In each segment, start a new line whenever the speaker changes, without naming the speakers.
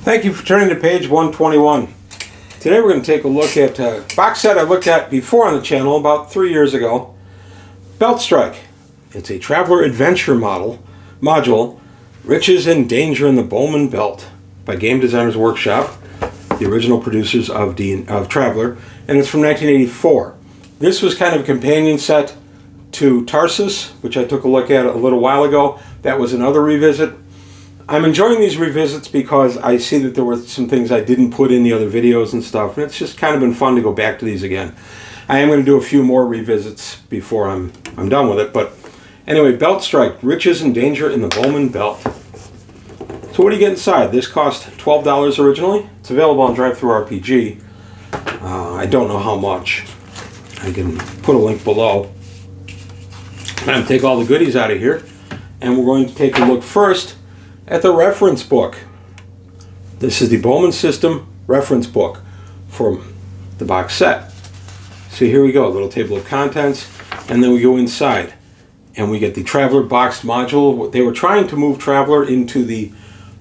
Thank you for turning to page 121. Today we're going to take a look at a box set I looked at before on the channel about 3 years ago. Beltstrike. It's a Traveler Adventure module, Riches and Danger in the Bowman Belt by Game Designers Workshop, the original producers of Traveler, and it's from 1984. This was kind of a companion set to Tarsus, which I took a look at a little while ago. That was another revisit. I'm enjoying these revisits because I see that there were some things I didn't put in the other videos and stuff, and it's just kind of been fun to go back to these again. I am going to do a few more revisits before I'm done with it, but anyway, Beltstrike, Riches and Danger in the Bowman Belt. So what do you get inside? This cost $12 originally. It's available on DriveThruRPG. I don't know how much. I can put a link below. I'm going to take all the goodies out of here, and we're going to take a look first at the reference book. This is the Bowman System reference book for the box set. So here we go, a little table of contents, and then we go inside and we get the Traveler boxed module. They were trying to move Traveler into the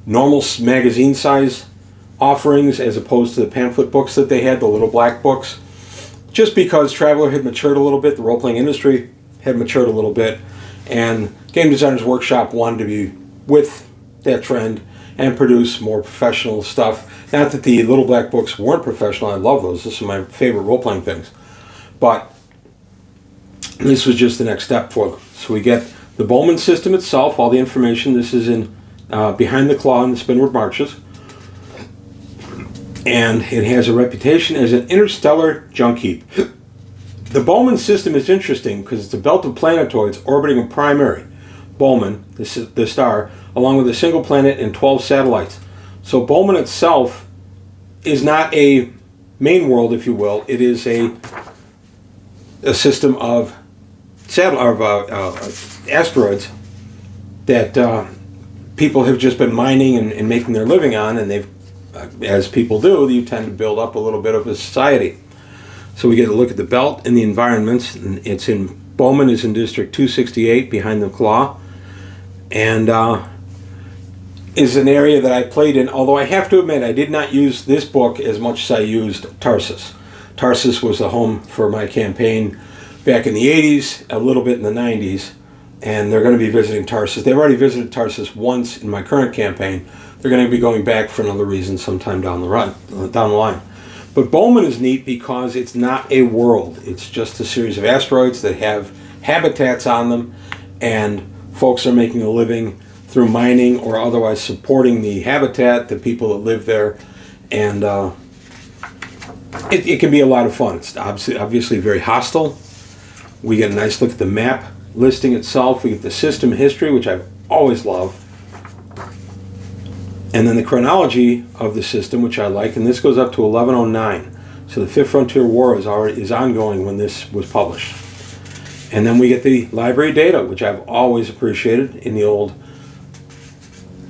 normal magazine size offerings as opposed to the pamphlet books that they had, the little black books, just because Traveler had matured a little bit, the role-playing industry had matured a little bit, and Game Designers Workshop wanted to be with that trend and produce more professional stuff. Not that the little black books weren't professional, I love those. This is my favorite role-playing things. But this was just the next step for them. So we get the Bowman System itself, all the information. This is in Behind the Claw in the Spinward Marches. And it has a reputation as an interstellar junk heap. The Bowman System is interesting because it's a belt of planetoids orbiting a primary, Bowman, the star, along with a single planet and 12 satellites. So Bowman itself is not a main world, if you will. It is a system of asteroids that people have just been mining and making their living on, and they've, as people do, you tend to build up a little bit of a society. So we get a look at the belt and the environments. And it's in Bowman is in District 268, Behind the Claw, and is an area that I played in, although I have to admit I did not use this book as much as I used Tarsus. Tarsus was the home for my campaign back in the 80s, a little bit in the 90s, and they're going to be visiting Tarsus. They've already visited Tarsus once in my current campaign. They're going to be going back for another reason sometime down the line. But Bowman is neat because it's not a world. It's just a series of asteroids that have habitats on them, and folks are making a living through mining or otherwise supporting the habitat, the people that live there, and it can be a lot of fun. It's obviously very hostile. We get a nice look at the map listing itself. We get the system history, which I've always loved, and then the chronology of the system, which I like, and this goes up to 1109. So the Fifth Frontier War is ongoing when this was published. And then we get the library data, which I've always appreciated in the old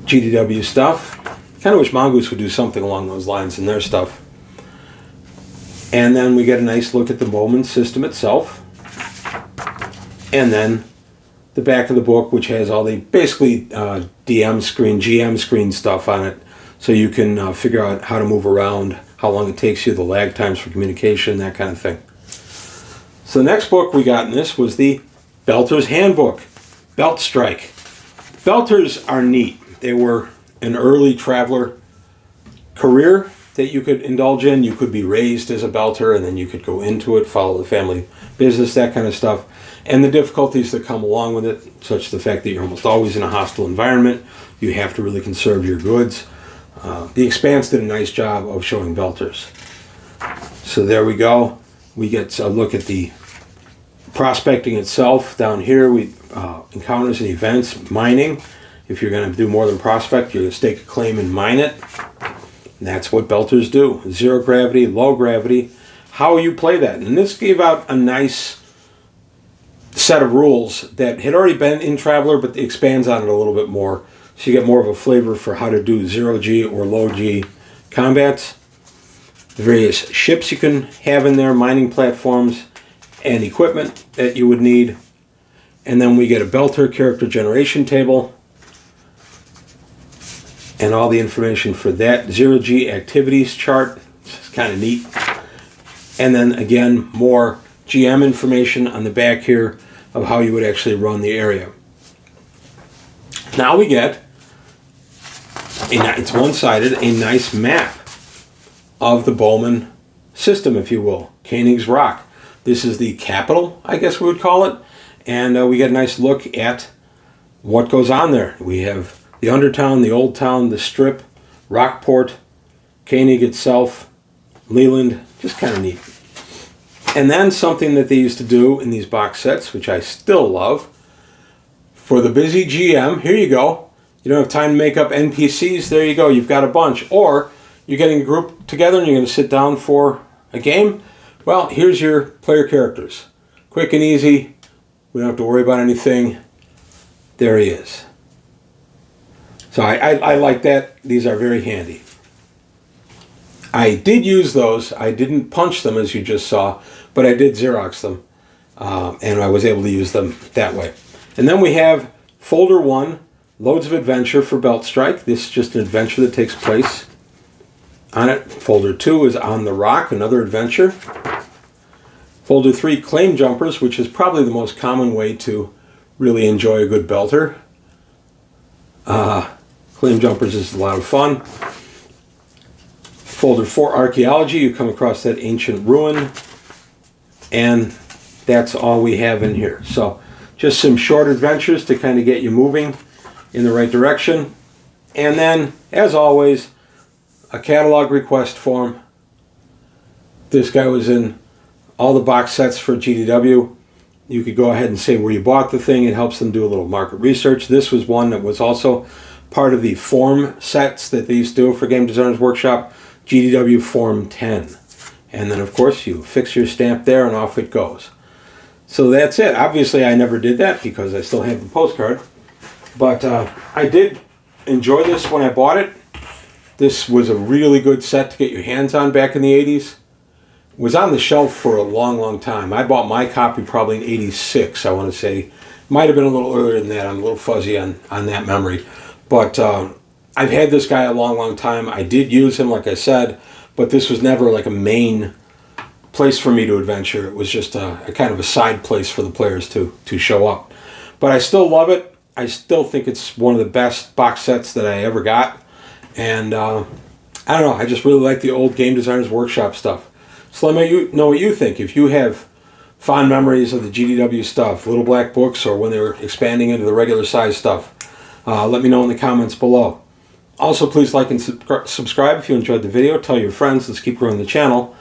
GDW stuff. Kind of wish Mongoose would do something along those lines in their stuff. And then we get a nice look at the Bowman System itself. And then the back of the book, which has all the basically DM screen, GM screen stuff on it, so you can figure out how to move around, how long it takes you, the lag times for communication, that kind of thing. So the next book we got in this was the Belter's Handbook, Beltstrike. Belters are neat. They were an early Traveler career that you could indulge in. You could be raised as a Belter, and then you could go into it, follow the family business, that kind of stuff. And the difficulties that come along with it, such as the fact that you're almost always in a hostile environment. You have to really conserve your goods. The Expanse did a nice job of showing Belters. So there we go. We get a look at the prospecting itself. Down here, we encounters and events, mining. If you're going to do more than prospect, you're going to stake a claim and mine it. And that's what Belters do. Zero gravity, low gravity. How you play that. And this gave out a nice set of rules that had already been in Traveler, but expands on it a little bit more. So you get more of a flavor for how to do zero G or low G combats. The various ships you can have in there, mining platforms, and equipment that you would need. And then we get a Belter character generation table. and all the information for that. 0G activities chart, it's kind of neat. And then again, more GM information on the back here of how you would actually run the area. Now we get, it's one-sided, a nice map of the Bowman system, if you will. Koenig's Rock. This is the capital, I guess we would call it. And we get a nice look at what goes on there. We have the Undertown, the Old Town, the Strip, Rockport, Koenig itself, Leland, just kind of neat. And then something that they used to do in these box sets, which I still love, for the busy GM, here you go. You don't have time to make up NPCs, there you go, you've got a bunch. Or you're getting a group together and you're going to sit down for a game. Well, here's your player characters. Quick and easy, we don't have to worry about anything. There he is. So I like that. These are very handy. I did use those. I didn't punch them as you just saw, but I did Xerox them. And I was able to use them that way. And then we have folder 1, Loads of Adventure for Beltstrike. This is just an adventure that takes place on it. Folder 2 is On the Rock, another adventure. Folder 3, Claim Jumpers, which is probably the most common way to really enjoy a good belter. Claim Jumpers is a lot of fun. Folder 4, Archaeology, you come across that ancient ruin. And that's all we have in here. So just some short adventures to kind of get you moving in the right direction. And then, as always, a catalog request form. This guy was in all the box sets for GDW. You could go ahead and say where you bought the thing. It helps them do a little market research. This was one that was also part of the form sets that they used to do for Game Designers Workshop, GDW Form 10. And then, of course, you fix your stamp there and off it goes. So that's it. Obviously, I never did that because I still have the postcard. But I did enjoy this when I bought it. This was a really good set to get your hands on back in the 80s. It was on the shelf for a long, long time. I bought my copy probably in 86, I want to say. Might have been a little earlier than that. I'm a little fuzzy on that memory. But I've had this guy a long, long time. I did use him, like I said, but this was never like a main place for me to adventure. It was just a kind of a side place for the players to show up. But I still love it. I still think it's one of the best box sets that I ever got. And I don't know, I just really like the old Game Designers Workshop stuff. So let me know what you think. If you have fond memories of the GDW stuff, Little Black Books, or when they were expanding into the regular size stuff, let me know in the comments below. Also, please like and subscribe if you enjoyed the video. Tell your friends. Let's keep growing the channel.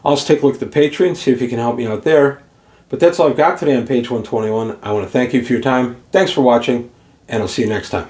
Also, take a look at the Patreon, see if you can help me out there. But that's all I've got today on page 121. I want to thank you for your time. Thanks for watching, and I'll see you next time.